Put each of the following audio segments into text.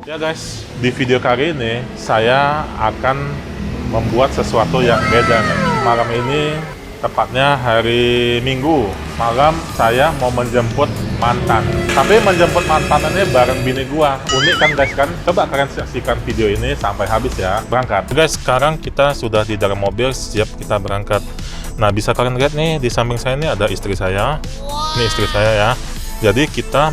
Ya guys, di video kali ini saya akan membuat sesuatu yang beda nih. Malam ini, tepatnya hari Minggu malam, saya mau menjemput mantan. Tapi menjemput mantan ini bareng bini gua. Unik kan guys kan? Coba kalian saksikan video ini sampai habis ya. Berangkat. Guys, sekarang kita sudah di dalam mobil, siap kita berangkat. Nah, bisa kalian lihat nih, di samping saya ini ada istri saya. Ini istri saya ya. Jadi kita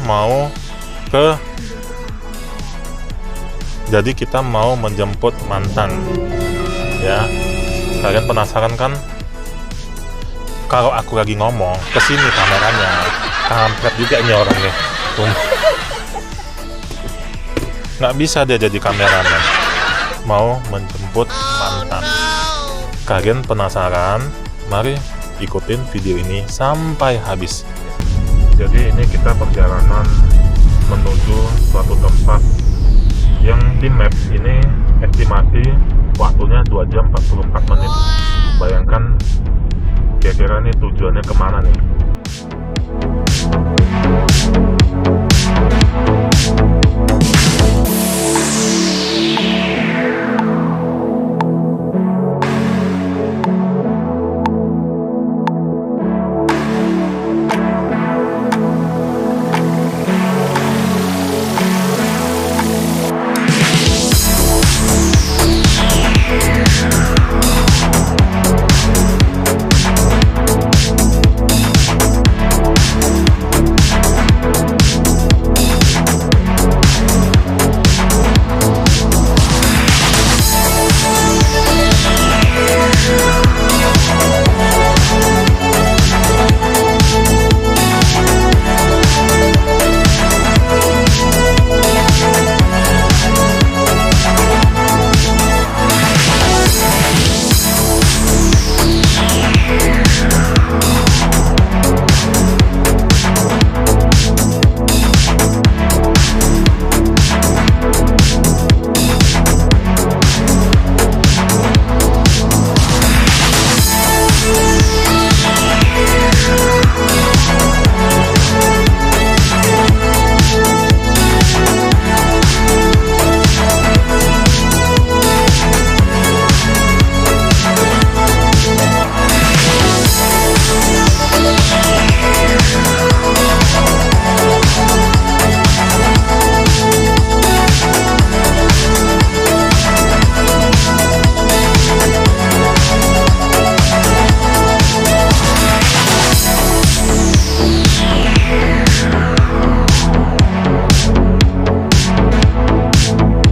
mau menjemput mantan ya. Kalian penasaran kan kalau aku lagi ngomong kesini kameranya? Kampret juga ini orang nih. Nggak bisa dia jadi kameramen mau menjemput mantan. Kalian penasaran? Mari ikutin video ini sampai habis. Jadi ini kita perjalanan menuju suatu tempat yang di map ini estimasi waktunya 2 jam 44 menit. Bayangkan kira-kira nih tujuannya kemana nih.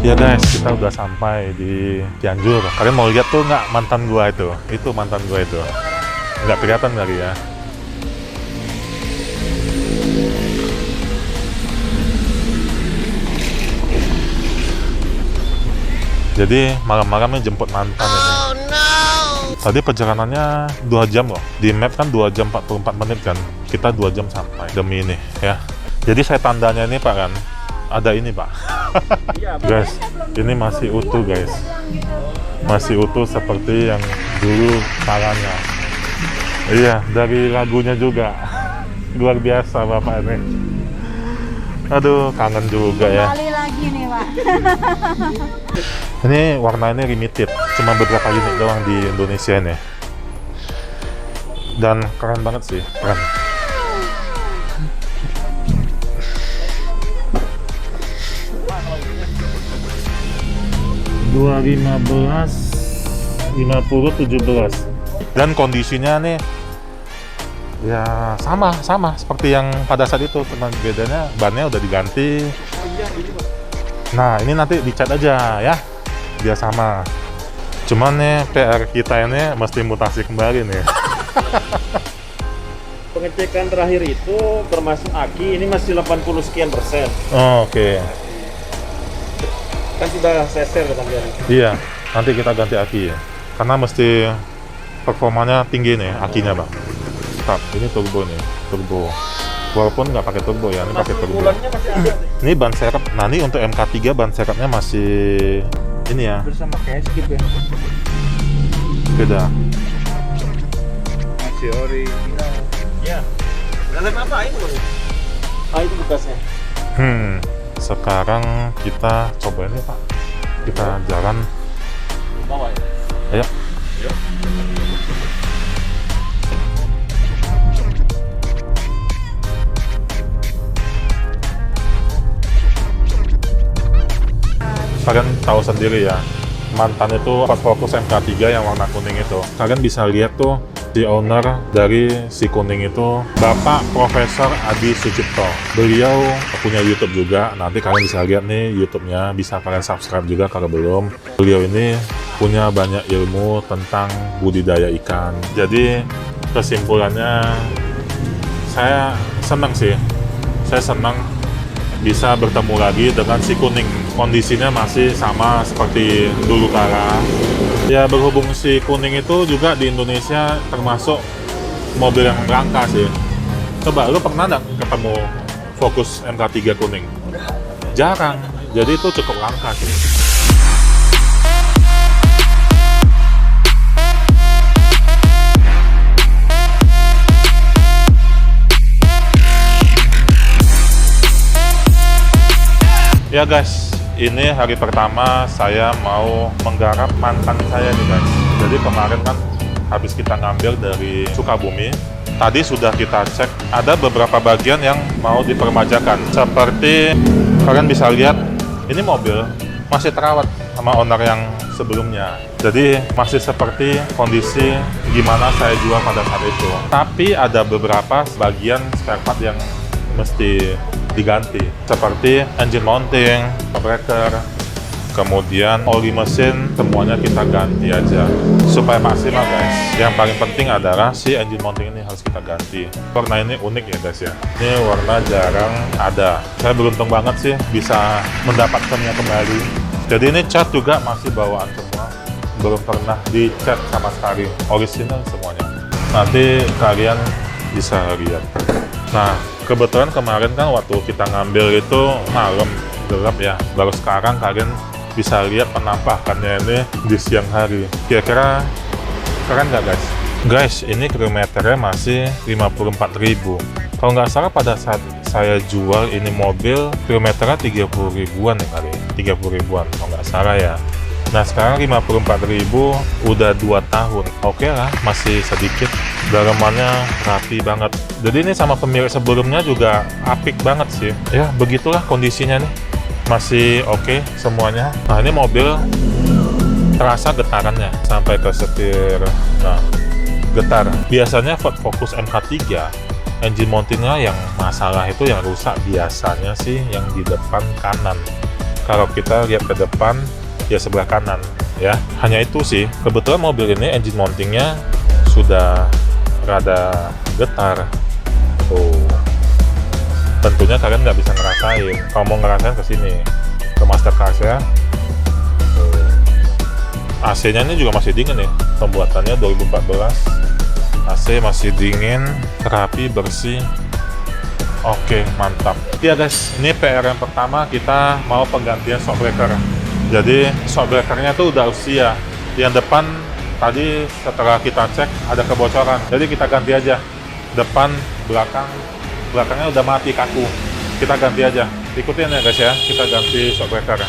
Ya guys, kita udah sampai di Cianjur. Kalian mau lihat tuh nggak mantan gua itu? Itu mantan gua itu. Nggak kelihatan kali ya. Jadi malam-malamnya jemput mantan ini. Tadi perjalanannya 2 jam loh. Di map kan 2 jam 44 menit kan. Kita 2 jam sampai demi ini ya. Jadi saya tandanya ini Pak kan. Ada ini Pak. Guys, ini masih utuh guys. Masih utuh seperti yang dulu caranya. Iya, dari lagunya juga. Luar biasa Bapak ini. Aduh, kangen juga ya. Kali lagi nih Pak. Ini warnanya limited. Cuma beberapa unit doang di Indonesia ini. Dan keren banget sih, keren. 215 50 17. Dan kondisinya nih ya sama seperti yang pada saat itu, cuma bedanya bannya udah diganti. Nah, ini nanti dicat aja ya biar sama. Cuman nih PR kita ini mesti mutasi kembali nih. Pengecekan terakhir itu termasuk aki ini masih 80 sekian %. Oh, oke. Kan sudah seser ketampilan. Iya, nanti kita ganti aki ya. Karena mesti performanya tinggi nih akinya Bang. Tetap, ini turbo nih, turbo. Walaupun nggak pakai turbo ya, ini pakai turbo. Bulannya masih ada. Ini ban serep. Nah, ini untuk MK3 ban serepnya masih ini ya. Bersama kayak skip ya. Beda. Masih original. Ya. Dalam apa itu? Ah, itu bekasnya. Sekarang kita coba ini Pak. Kita jalan. Bawa ya? Ayo. Yuk. Kalian tahu sendiri ya, mantan itu Ford Focus MK3 yang warna kuning itu. Kalian bisa lihat tuh, di owner dari si kuning itu Bapak Profesor Adi Sucipto. Beliau punya YouTube juga, nanti kalian bisa lihat nih YouTube-nya, bisa kalian subscribe juga kalau belum. Beliau ini punya banyak ilmu tentang budidaya ikan. Jadi kesimpulannya, saya senang sih, saya senang bisa bertemu lagi dengan si kuning. Kondisinya masih sama seperti dulu kala. Ya berhubung si kuning itu juga di Indonesia termasuk mobil yang langka sih. Coba lu pernah nggak ketemu Focus MK3 kuning? Jarang. Jadi itu cukup langka sih. Ya guys, ini hari pertama saya mau menggarap mantan saya nih guys. Jadi kemarin kan habis kita ngambil dari Sukabumi, tadi sudah kita cek ada beberapa bagian yang mau dipermajakan. Seperti kalian bisa lihat, ini mobil masih terawat sama owner yang sebelumnya. Jadi masih seperti kondisi gimana saya jual pada saat itu. Tapi ada beberapa bagian spare part yang mesti diganti, seperti engine mounting, breaker, kemudian oli mesin, semuanya kita ganti aja supaya maksimal guys. Yang paling penting adalah si engine mounting ini harus kita ganti. Warna ini unik ya guys ya, ini warna jarang ada. Saya beruntung banget sih bisa mendapatkannya kembali. Jadi ini cat juga masih bawaan semua, belum pernah dicat sama sekali, original semuanya. Nanti kalian bisa lihat. Nah, kebetulan kemarin kan waktu kita ngambil itu malam, gelap ya. Baru sekarang kalian bisa lihat penampakannya ini di siang hari. Kira-kira keren nggak guys? Guys, ini kilometernya masih 54.000. Kalau nggak salah pada saat saya jual ini mobil, kilometernya 30 ribuan nih kali. 30 ribuan kalau nggak salah ya. Nah sekarang 54.000 udah 2 tahun. Oke lah, masih sedikit. Dalamannya rapi banget. Jadi ini sama pemilik sebelumnya juga apik banget sih. Ya begitulah kondisinya nih. Masih oke semuanya. Nah ini mobil terasa getarannya sampai ke setir. Nah getar. Biasanya Ford Focus MK3 engine mountingnya yang masalah itu yang rusak biasanya sih yang di depan kanan. Kalau kita lihat ke depan ya sebelah kanan ya, hanya itu sih. Kebetulan mobil ini engine mountingnya sudah rada getar tuh. Tentunya kalian nggak bisa ngerasain. Kalau mau ngerasain kesini ke Master Cars ya. AC nya ini juga masih dingin ya, pembuatannya 2014. AC masih dingin, rapi, bersih. Oke, mantap ya guys. Ini PR yang pertama, kita mau penggantian shock breaker. Jadi shock breakernya tuh udah usia. Yang depan tadi setelah kita cek ada kebocoran. Jadi kita ganti aja. Depan, belakangnya udah mati kaku. Kita ganti aja. Ikutin ya guys ya. Kita ganti shock breaker.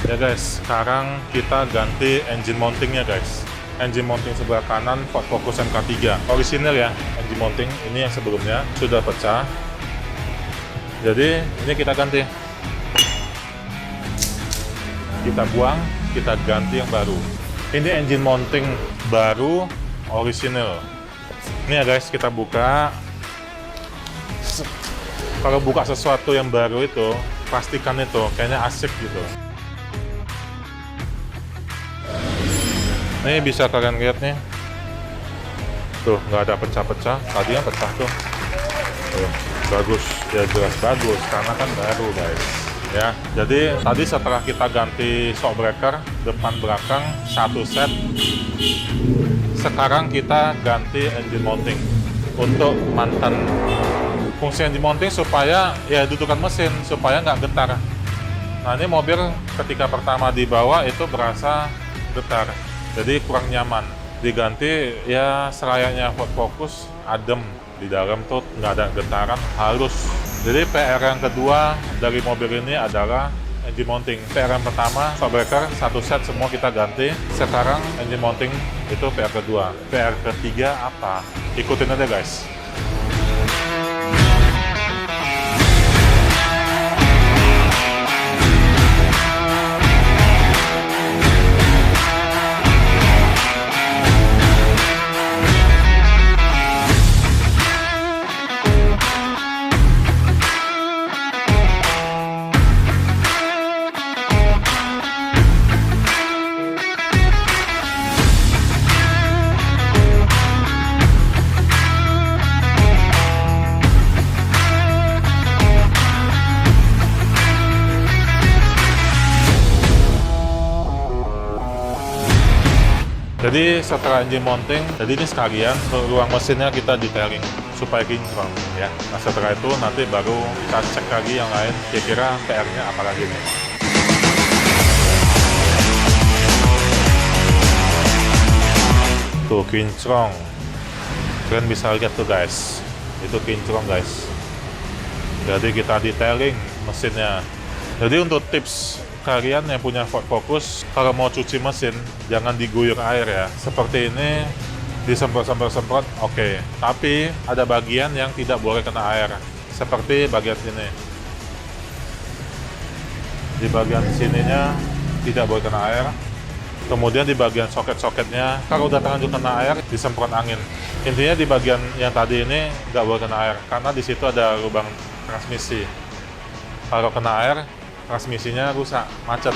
Ya guys, sekarang kita ganti engine mountingnya guys. Engine mounting sebelah kanan Ford Focus MK3 original ya. Engine mounting ini yang sebelumnya sudah pecah, jadi ini kita ganti. Kita buang, kita ganti yang baru. Ini engine mounting baru original. Ini ya guys, kita buka. Kalau buka sesuatu yang baru itu plastikan itu, kayaknya asik gitu. Nih bisa kalian lihat nih, tuh nggak ada pecah-pecah, tadinya pecah tuh. Tuh, bagus, ya jelas bagus karena kan baru guys. Ya, jadi tadi setelah kita ganti shock breaker depan belakang satu set, sekarang kita ganti engine mounting untuk mantan. Fungsi engine mounting supaya ya dudukan mesin supaya nggak getar. Nah ini mobil ketika pertama dibawa itu berasa getar, jadi kurang nyaman. Diganti ya selayaknya Ford Focus, adem di dalam tuh, nggak ada getaran, halus. Jadi PR yang kedua dari mobil ini adalah engine mounting. PR yang pertama shock breaker satu set semua kita ganti. Sekarang engine mounting itu PR kedua. PR ketiga apa? Ikutin aja guys. Jadi setelah engine mounting, jadi ini sekalian ruang mesinnya kita detailing supaya kinclong ya. Nah setelah itu nanti baru kita cek lagi yang lain, kira-kira PR-nya apa lagi nih. Tuh kinclong, kalian bisa lihat tuh guys, itu kinclong guys. Jadi kita detailing mesinnya. Jadi untuk tips kalian yang punya Ford Focus, kalau mau cuci mesin jangan diguyur air ya. Seperti ini disemprot-semprot oke. Tapi ada bagian yang tidak boleh kena air. Seperti bagian sini. Di bagian sininya tidak boleh kena air. Kemudian di bagian soket-soketnya, kalau udah terlanjur kena air, disemprot angin. Intinya di bagian yang tadi ini nggak boleh kena air, karena di situ ada lubang transmisi. Kalau kena air, transmisinya rusak, macet.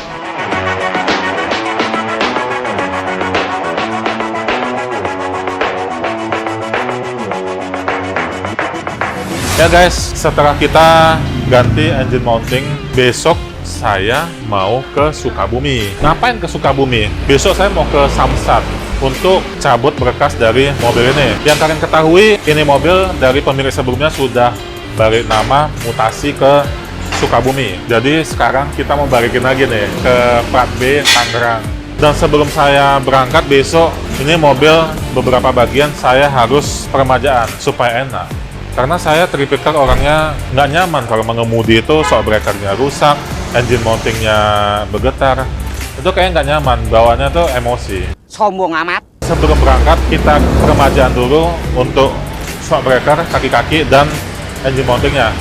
Ya guys, setelah kita ganti engine mounting, besok saya mau ke Sukabumi. Ngapain ke Sukabumi? Besok saya mau ke Samsat untuk cabut berkas dari mobil ini. Yang kalian ketahui, ini mobil dari pemilik sebelumnya sudah balik nama, mutasi ke Sukabumi. Jadi sekarang kita mau balikin lagi nih ke plat B Tangerang. Dan sebelum saya berangkat besok, ini mobil beberapa bagian saya harus peremajaan supaya enak. Karena saya tipikal orangnya nggak nyaman kalau mengemudi itu shock breakernya rusak, engine mountingnya bergetar. Itu kayaknya nggak nyaman, bawaannya tuh emosi. Sombong amat. Sebelum berangkat kita peremajaan dulu untuk shock breaker, kaki-kaki, dan engine mountingnya.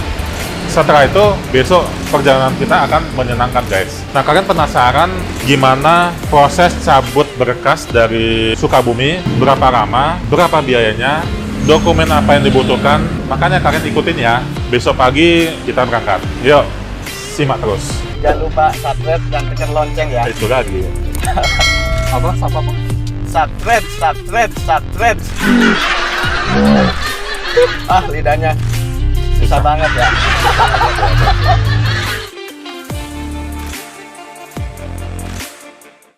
Setelah itu, besok perjalanan kita akan menyenangkan guys. Nah, kalian penasaran gimana proses cabut berkas dari Sukabumi? Berapa lama? Berapa biayanya? Dokumen apa yang dibutuhkan? Makanya kalian ikutin ya. Besok pagi kita berangkat. Yuk, simak terus. Jangan lupa subscribe dan tekan lonceng ya. Itu lagi. Apa? Subscribe. Ah, lidahnya susah banget ya.